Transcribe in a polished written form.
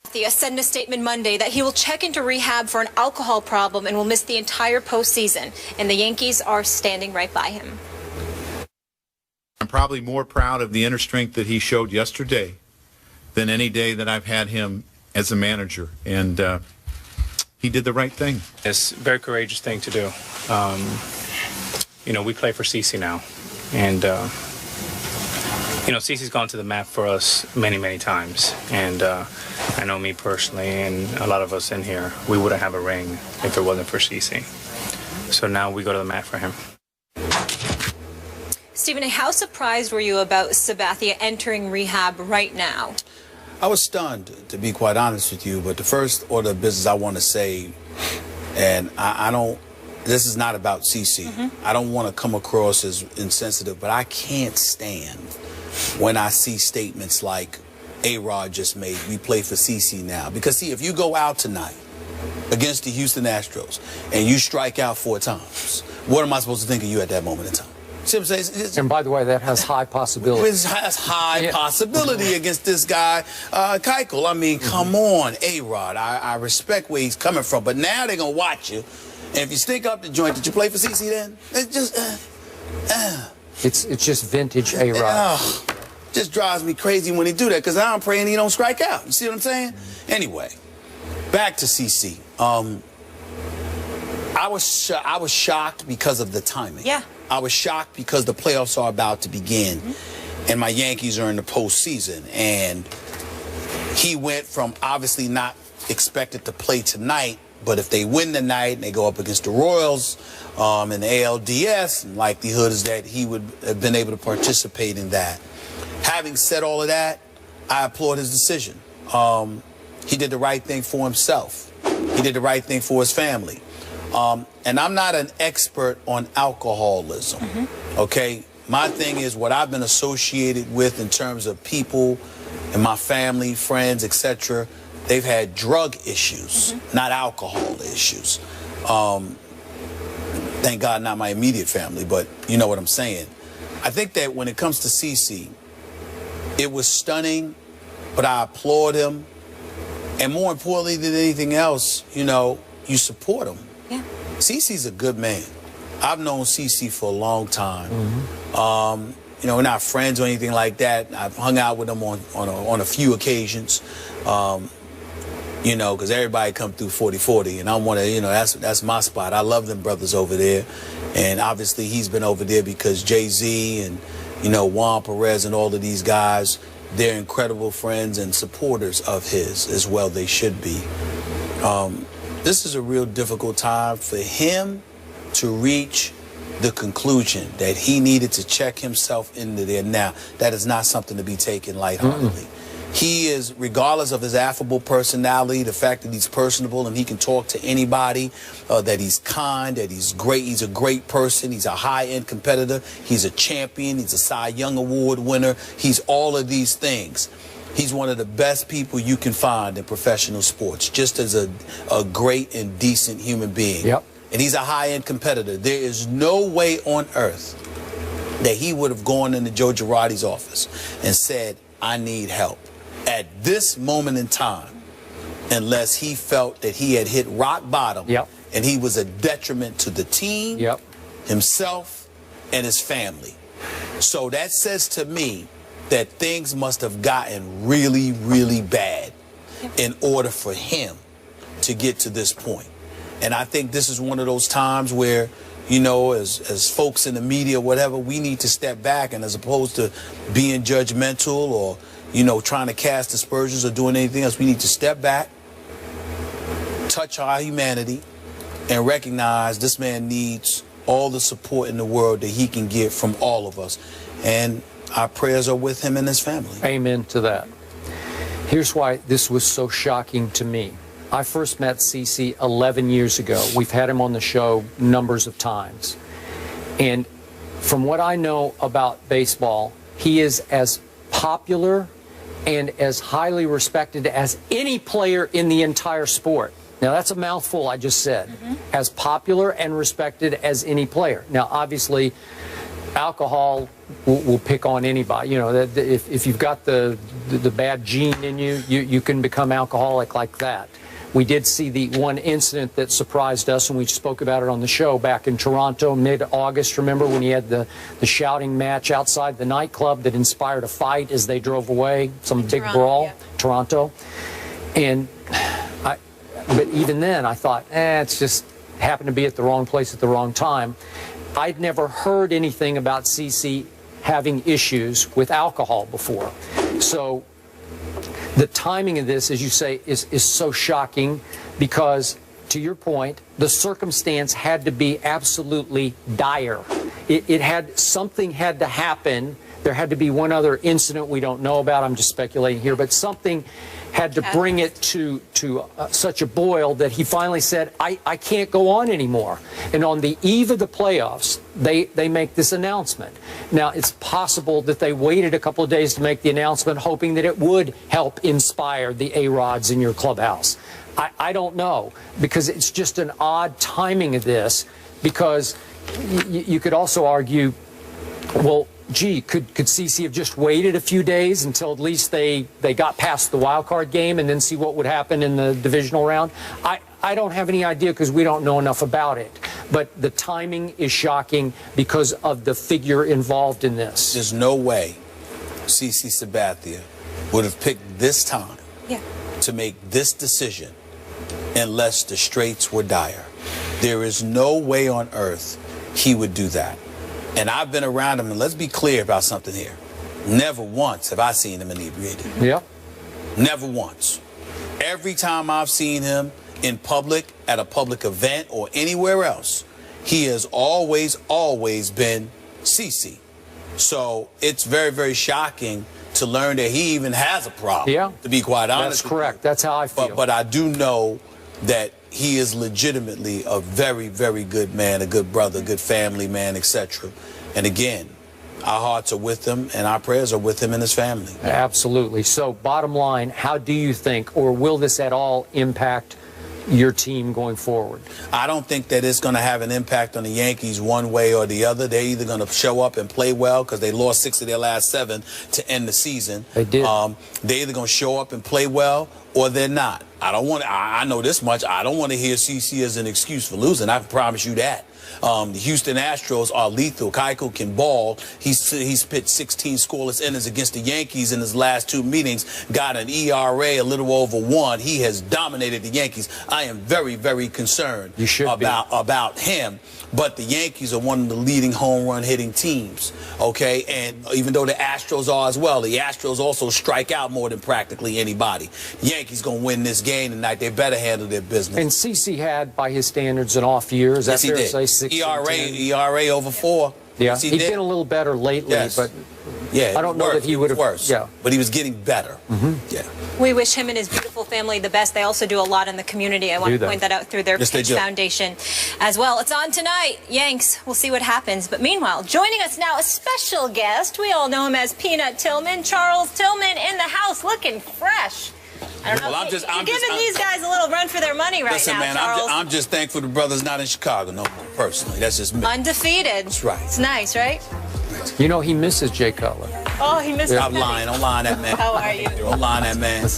Sabathia said in a statement Monday that he will check into rehab for an alcohol problem and will miss the entire postseason. And the Yankees are standing right by him. I'm probably more proud of the inner strength that he showed yesterday than any day that I've had him as a manager. And he did the right thing. It's a very courageous thing to do. You know, we play for CeCe now. And, you know, CeCe's gone to the mat for us many, many times. And I know me personally and a lot of us in here, we wouldn't have a ring if it wasn't for CeCe. So now we go to the mat for him. Stephen, how surprised were you about Sabathia entering rehab right now? I was stunned, to be quite honest with you, but the first order of business I want to say, and I don't, this is not about CeCe. I don't want to come across as insensitive, but I can't stand when I see statements like A-Rod just made, we play for CeCe now. Because, see, if you go out tonight against the Houston Astros and you strike out 4 times, what am I supposed to think of you at that moment in time? See what I'm saying? And by the way, that has high possibility. It has high possibility against this guy, Keuchel. I mean, come on, A-Rod. I respect where he's coming from, but now they're going to watch you. And if you stink up the joint, did you play for CeCe then? It's just, It's just vintage A-Rod. Just drives me crazy when he do that, because I'm praying he don't strike out. You see what I'm saying? Anyway, back to CeCe. I was shocked because of the timing. Yeah. I was shocked because the playoffs are about to begin, and my Yankees are in the postseason. And he went from obviously not expected to play tonight, but if they win tonight and they go up against the Royals in the ALDS, likelihood is that he would have been able to participate in that. Having said all of that, I applaud his decision. He did the right thing for himself. He did the right thing for his family. And I'm not an expert on alcoholism, okay? My thing is what I've been associated with in terms of people and my family, friends, etc. They've had drug issues, not alcohol issues. Thank God not my immediate family, but you know what I'm saying. I think that when it comes to CeCe, it was stunning, but I applaud him. And more importantly than anything else, you know, you support him. Yeah. CeCe's a good man. I've known CeCe for a long time. You know, we're not friends or anything like that. I've hung out with him on a few occasions. You know, because everybody come through 40-40, and I want to, you know, that's my spot. I love them brothers over there, and obviously he's been over there because Jay-Z and, you know, Juan Perez and all of these guys, they're incredible friends and supporters of his as well. They should be. This is a real difficult time for him to reach the conclusion that he needed to check himself into there. Now, that is not something to be taken lightheartedly. He is, regardless of his affable personality, the fact that he's personable and he can talk to anybody, that he's kind, that he's great, he's a great person, he's a high-end competitor, he's a champion, he's a Cy Young Award winner, he's all of these things. He's one of the best people you can find in professional sports, just as a great and decent human being. Yep. And he's a high-end competitor. There is no way on earth that he would have gone into Joe Girardi's office and said, I need help at this moment in time, unless he felt that he had hit rock bottom and he was a detriment to the team, himself, and his family. So that says to me that things must have gotten really, really bad in order for him to get to this point. And I think this is one of those times where, you know, as folks in the media, whatever, we need to step back, and as opposed to being judgmental or, you know, trying to cast aspersions or doing anything else, we need to step back, touch our humanity, and recognize this man needs all the support in the world that he can get from all of us. And our prayers are with him and his family. Amen to that. Here's why this was so shocking to me. I first met CeCe 11 years ago. We've had him on the show numbers of times. And from what I know about baseball, he is as popular and as highly respected as any player in the entire sport. Now, that's a mouthful I just said. As popular and respected as any player. Now, obviously, alcohol will pick on anybody. You know, that if you've got the bad gene in you, you can become alcoholic like that. We did see the one incident that surprised us, and we spoke about it on the show back in Toronto, mid-August. Remember when he had the shouting match outside the nightclub that inspired a fight as they drove away, some big brawl, yeah. Toronto. And but even then, I thought, it's just happened to be at the wrong place at the wrong time. I'd never heard anything about CeCe having issues with alcohol before. So the timing of this, as you say, is so shocking because, to your point, the circumstance had to be absolutely dire. Something had to happen. There had to be one other incident we don't know about. I'm just speculating here, but something had to bring it to such a boil that he finally said, I can't go on anymore. And on the eve of the playoffs, they make this announcement. Now, it's possible that they waited a couple of days to make the announcement, hoping that it would help inspire the A-Rods in your clubhouse. I don't know, because it's just an odd timing of this, because you could also argue, well, gee, could CeCe have just waited a few days until at least they got past the wild card game and then see what would happen in the divisional round? I don't have any idea because we don't know enough about it. But the timing is shocking because of the figure involved in this. There's no way CeCe Sabathia would have picked this time to make this decision unless the straits were dire. There is no way on earth he would do that. And I've been around him, and let's be clear about something here. Never once have I seen him inebriated. Yeah. Never once. Every time I've seen him in public, at a public event, or anywhere else, he has always been CeCe. So it's very, very shocking to learn that he even has a problem, to be quite honest. That's correct. That's how I feel. But I do know that he is legitimately a very, very good man, a good brother, good family man, etc. And again, our hearts are with him and our prayers are with him and his family. Absolutely. So bottom line, how do you think, or will this at all impact your team going forward? I don't think that it's going to have an impact on the Yankees one way or the other. They're either going to show up and play well because they lost 6 of their last 7 to end the season. They did. They're either going to show up and play well or they're not. I know this much. I don't want to hear CeCe as an excuse for losing. I can promise you that. The Houston Astros are lethal. Keuchel can ball. He's pitched 16 scoreless innings against the Yankees in his last 2 meetings, got an ERA a little over 1. He has dominated the Yankees. I am very, very concerned about him. But the Yankees are one of the leading home run hitting teams, okay? And even though the Astros are as well, the Astros also strike out more than practically anybody. The Yankees going to win this game tonight. They better handle their business. And CeCe had, by his standards, an off year. Is that fair to say? 6 ERA over 4. Yeah, he's been a little better lately, but I don't know that he would have. Worse. Yeah, but he was getting better. Yeah. We wish him and his beautiful family the best. They also do a lot in the community. I want to point that out through their Pitch Foundation as well. It's on tonight. Yanks, we'll see what happens. But meanwhile, joining us now, a special guest. We all know him as Peanut Tillman. Charles Tillman in the house, looking fresh. I don't know. Well, I'm giving these guys a little run for their money right now, man, Charles. I'm just thankful the brother's not in Chicago, no, personally. That's just me. Undefeated. That's right. It's nice, right? You know, he misses Jay Cutler. Oh, he misses Stop lying. Don't lie on that man. How are you? Don't lie on that man.